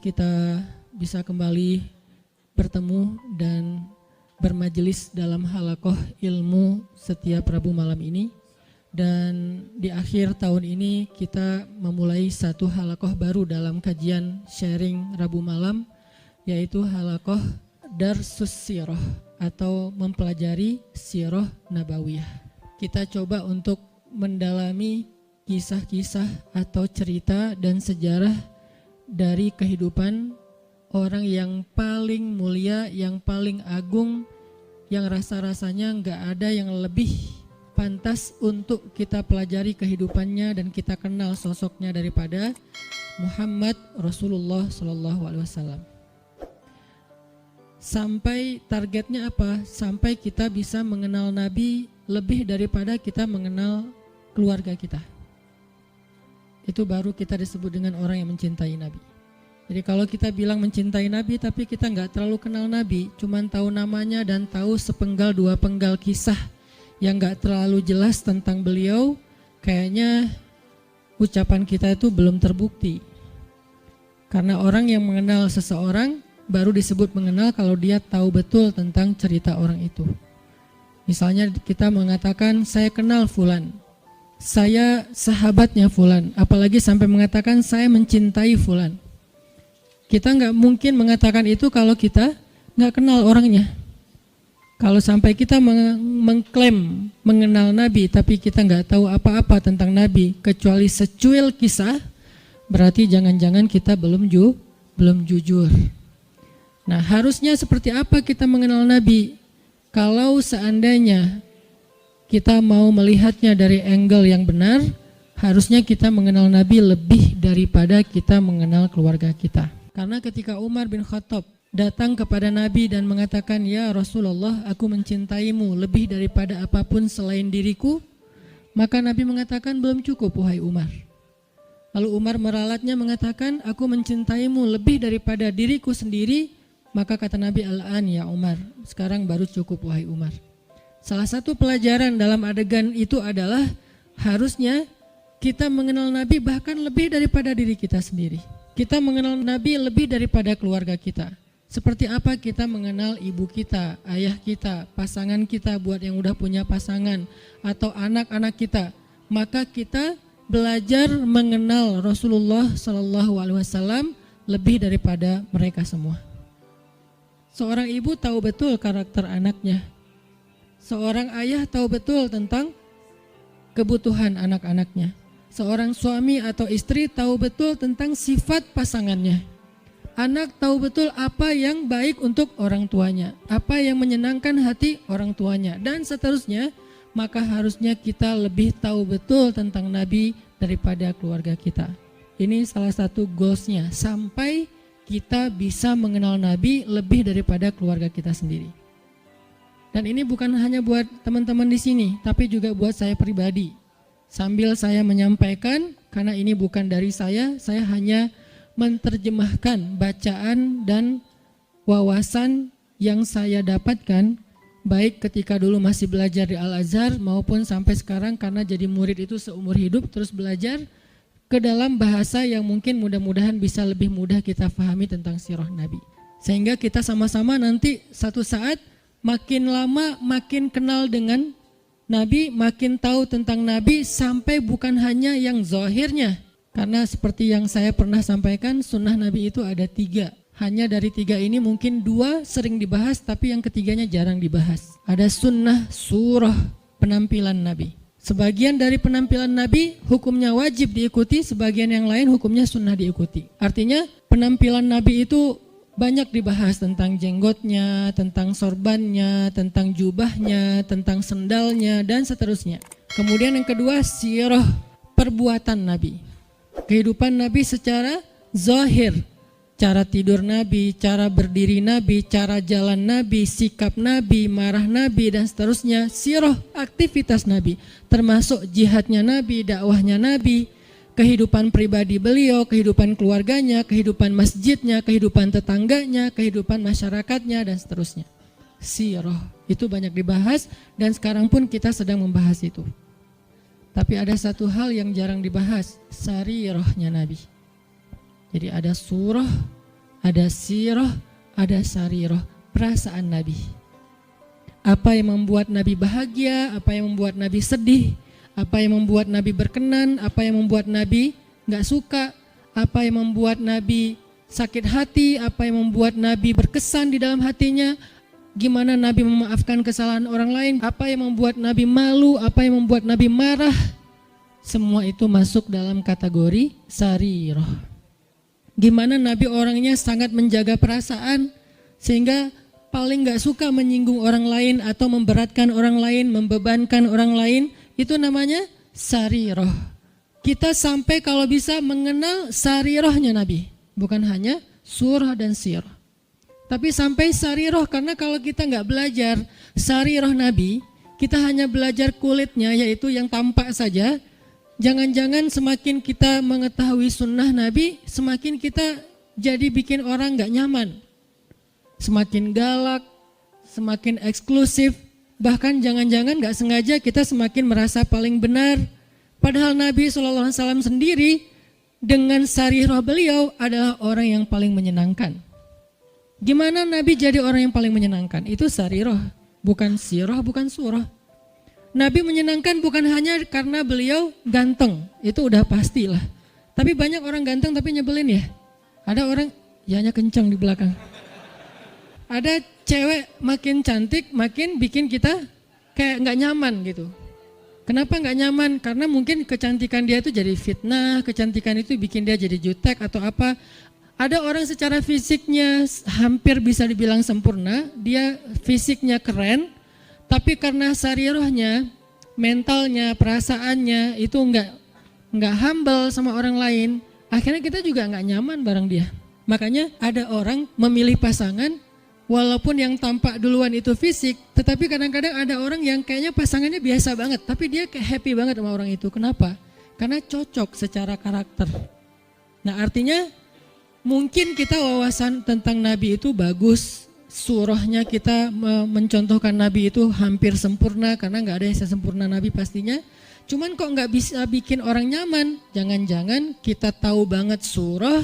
kita bisa kembali bertemu dan bermajelis dalam halaqah ilmu setiap Rabu malam ini. Dan di akhir tahun ini kita memulai satu halaqah baru dalam kajian sharing Rabu malam, yaitu halaqah Darsus Sirah atau mempelajari Sirah Nabawiyah. Kita coba untuk mendalami kisah-kisah atau cerita dan sejarah dari kehidupan orang yang paling mulia, yang paling agung, yang rasa-rasanya nggak ada yang lebih pantas untuk kita pelajari kehidupannya dan kita kenal sosoknya daripada Muhammad Rasulullah SAW. Sampai targetnya apa? Sampai kita bisa mengenal Nabi lebih daripada kita mengenal keluarga kita. Itu baru kita disebut dengan orang yang mencintai Nabi. Jadi kalau kita bilang mencintai Nabi tapi kita nggak terlalu kenal Nabi, cuman tahu namanya dan tahu sepenggal dua penggal kisah yang gak terlalu jelas tentang beliau, kayaknya ucapan kita itu belum terbukti. Karena orang yang mengenal seseorang baru disebut mengenal kalau dia tahu betul tentang cerita orang itu. Misalnya kita mengatakan saya kenal Fulan, saya sahabatnya Fulan, apalagi sampai mengatakan saya mencintai Fulan. Kita gak mungkin mengatakan itu kalau kita gak kenal orangnya. Kalau sampai kita mengklaim mengenal Nabi tapi kita nggak tahu apa-apa tentang Nabi kecuali secuil kisah, berarti jangan-jangan kita belum jujur. Nah, harusnya seperti apa kita mengenal Nabi? Kalau seandainya kita mau melihatnya dari angle yang benar, harusnya kita mengenal Nabi lebih daripada kita mengenal keluarga kita. Karena ketika Umar bin Khattab datang kepada Nabi dan mengatakan, "Ya Rasulullah, aku mencintaimu lebih daripada apapun selain diriku." Maka Nabi mengatakan, "Belum cukup wahai Umar." Lalu Umar meralatnya mengatakan, "Aku mencintaimu lebih daripada diriku sendiri." Maka kata Nabi, "Al-an ya Umar." Sekarang baru cukup wahai Umar. Salah satu pelajaran dalam adegan itu adalah harusnya kita mengenal Nabi bahkan lebih daripada diri kita sendiri. Kita mengenal Nabi lebih daripada keluarga kita. Seperti apa kita mengenal ibu kita, ayah kita, pasangan kita buat yang udah punya pasangan, atau anak-anak kita. Maka kita belajar mengenal Rasulullah SAW lebih daripada mereka semua. Seorang ibu tahu betul karakter anaknya. Seorang ayah tahu betul tentang kebutuhan anak-anaknya. Seorang suami atau istri tahu betul tentang sifat pasangannya. Anak tahu betul apa yang baik untuk orang tuanya, apa yang menyenangkan hati orang tuanya, dan seterusnya. Maka harusnya kita lebih tahu betul tentang Nabi daripada keluarga kita. Ini salah satu goalsnya, sampai kita bisa mengenal Nabi lebih daripada keluarga kita sendiri. Dan ini bukan hanya buat teman-teman di sini, tapi juga buat saya pribadi. Sambil saya menyampaikan, karena ini bukan dari saya hanya menerjemahkan bacaan dan wawasan yang saya dapatkan baik ketika dulu masih belajar di Al-Azhar maupun sampai sekarang karena jadi murid itu seumur hidup terus belajar ke dalam bahasa yang mungkin mudah-mudahan bisa lebih mudah kita pahami tentang sirah Nabi. Sehingga kita sama-sama nanti satu saat makin lama makin kenal dengan Nabi, makin tahu tentang Nabi sampai bukan hanya yang zahirnya. Karena seperti yang saya pernah sampaikan, sunnah Nabi itu ada 3. Hanya dari 3 ini mungkin 2 sering dibahas, tapi yang ketiganya jarang dibahas. Ada sunnah surah penampilan Nabi. Sebagian dari penampilan Nabi hukumnya wajib diikuti, sebagian yang lain hukumnya sunnah diikuti. Artinya penampilan Nabi itu banyak dibahas tentang jenggotnya, tentang sorbannya, tentang jubahnya, tentang sendalnya, dan seterusnya. Kemudian yang kedua, sirah perbuatan Nabi. Kehidupan Nabi secara zahir, cara tidur Nabi, cara berdiri Nabi, cara jalan Nabi, sikap Nabi, marah Nabi, dan seterusnya. Sirah aktivitas Nabi, termasuk jihadnya Nabi, dakwahnya Nabi, kehidupan pribadi beliau, kehidupan keluarganya, kehidupan masjidnya, kehidupan tetangganya, kehidupan masyarakatnya, dan seterusnya. Sirah itu banyak dibahas dan sekarang pun kita sedang membahas itu. Tapi ada satu hal yang jarang dibahas, sarirahnya Nabi. Jadi ada surah ada sirah, ada sarirah, perasaan Nabi. Apa yang membuat Nabi bahagia, apa yang membuat Nabi sedih, apa yang membuat Nabi berkenan, apa yang membuat Nabi gak suka, apa yang membuat Nabi sakit hati, apa yang membuat Nabi berkesan di dalam hatinya, gimana Nabi memaafkan kesalahan orang lain, apa yang membuat Nabi malu, apa yang membuat Nabi marah. Semua itu masuk dalam kategori sarirah. Gimana Nabi orangnya sangat menjaga perasaan, sehingga paling gak suka menyinggung orang lain atau memberatkan orang lain, membebankan orang lain, itu namanya sarirah. Kita sampai kalau bisa mengenal sarirahnya Nabi, bukan hanya surah dan sirah. Tapi sampai sarirah, karena kalau kita gak belajar sarirah Nabi, kita hanya belajar kulitnya, yaitu yang tampak saja. Jangan-jangan semakin kita mengetahui sunnah Nabi, semakin kita jadi bikin orang gak nyaman. Semakin galak, semakin eksklusif, bahkan jangan-jangan gak sengaja kita semakin merasa paling benar. Padahal Nabi SAW sendiri dengan sarirah beliau adalah orang yang paling menyenangkan. Gimana Nabi jadi orang yang paling menyenangkan? Itu sarirah, bukan sirah, bukan surah. Nabi menyenangkan bukan hanya karena beliau ganteng, itu udah pastilah. Tapi banyak orang ganteng tapi nyebelin ya. Ada orang, yanya kencang di belakang. Ada cewek makin cantik, makin bikin kita kayak gak nyaman gitu. Kenapa gak nyaman? Karena mungkin kecantikan dia itu jadi fitnah, kecantikan itu bikin dia jadi jutek atau apa. Ada orang secara fisiknya hampir bisa dibilang sempurna, dia fisiknya keren, tapi karena sarirahnya, mentalnya, perasaannya itu nggak humble sama orang lain, akhirnya kita juga nggak nyaman bareng dia. Makanya ada orang memilih pasangan, walaupun yang tampak duluan itu fisik, tetapi kadang-kadang ada orang yang kayaknya pasangannya biasa banget, tapi dia kayak happy banget sama orang itu. Kenapa? Karena cocok secara karakter. Nah artinya mungkin kita wawasan tentang Nabi itu bagus, surahnya kita mencontohkan Nabi itu hampir sempurna, karena gak ada yang sesempurna Nabi pastinya. Cuman kok gak bisa bikin orang nyaman? Jangan-jangan kita tahu banget surah,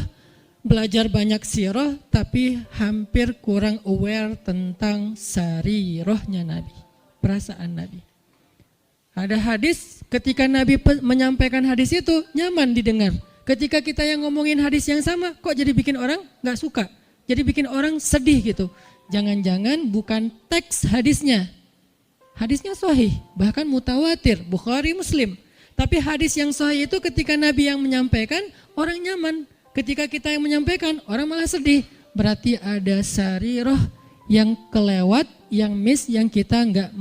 belajar banyak sirah, tapi hampir kurang aware tentang sarirahnya Nabi, perasaan Nabi. Ada hadis, ketika Nabi menyampaikan hadis itu nyaman didengar. Ketika kita yang ngomongin hadis yang sama, kok jadi bikin orang gak suka, jadi bikin orang sedih gitu. Jangan-jangan bukan teks hadisnya. Hadisnya sahih, bahkan mutawatir, Bukhari, Muslim. Tapi hadis yang sahih itu ketika Nabi yang menyampaikan, orang nyaman. Ketika kita yang menyampaikan, orang malah sedih. Berarti ada sarirah yang kelewat, yang miss, yang kita nggak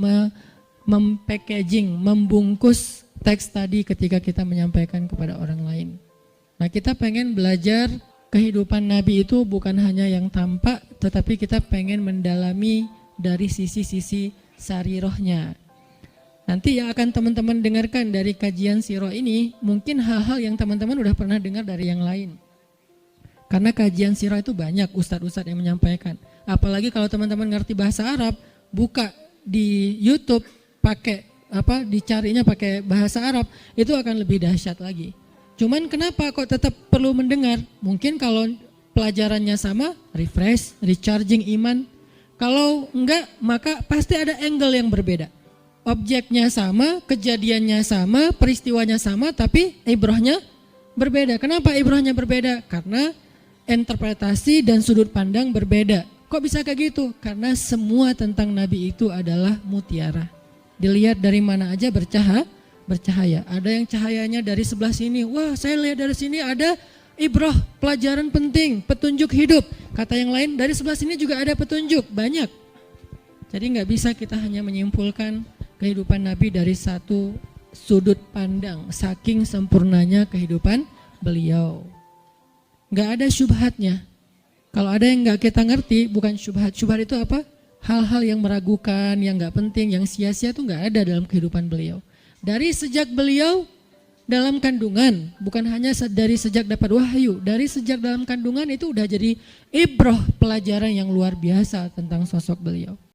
mem-packaging, membungkus teks tadi ketika kita menyampaikan kepada orang lain. Nah kita pengen belajar kehidupan Nabi itu bukan hanya yang tampak, tetapi kita pengen mendalami dari sisi-sisi sarirahnya. Nanti yang akan teman-teman dengarkan dari kajian sirah ini, mungkin hal-hal yang teman-teman udah pernah dengar dari yang lain. Karena kajian sirah itu banyak ustadz-ustadz yang menyampaikan. Apalagi kalau teman-teman ngerti bahasa Arab, buka di YouTube pakai dicarinya pakai bahasa Arab, itu akan lebih dahsyat lagi. Cuman kenapa kok tetap perlu mendengar? Mungkin kalau pelajarannya sama, refresh, recharging iman. Kalau enggak, maka pasti ada angle yang berbeda. Objeknya sama, kejadiannya sama, peristiwanya sama, tapi ibrahnya berbeda. Kenapa ibrahnya berbeda? Karena interpretasi dan sudut pandang berbeda. Kok bisa kayak gitu? Karena semua tentang Nabi itu adalah mutiara. Dilihat dari mana aja bercahaya. Ada yang cahayanya dari sebelah sini. Wah, saya lihat dari sini ada ibrah, pelajaran penting, petunjuk hidup. Kata yang lain, dari sebelah sini juga ada petunjuk, banyak. Jadi nggak bisa kita hanya menyimpulkan kehidupan Nabi dari satu sudut pandang, saking sempurnanya kehidupan beliau. Nggak ada syubhatnya. Kalau ada yang nggak kita ngerti, bukan syubhat. Syubhat itu apa? Hal-hal yang meragukan, yang nggak penting, yang sia-sia itu nggak ada dalam kehidupan beliau. Dari sejak beliau dalam kandungan, bukan hanya dari sejak dapat wahyu, dari sejak dalam kandungan itu udah jadi ibrah, pelajaran yang luar biasa tentang sosok beliau.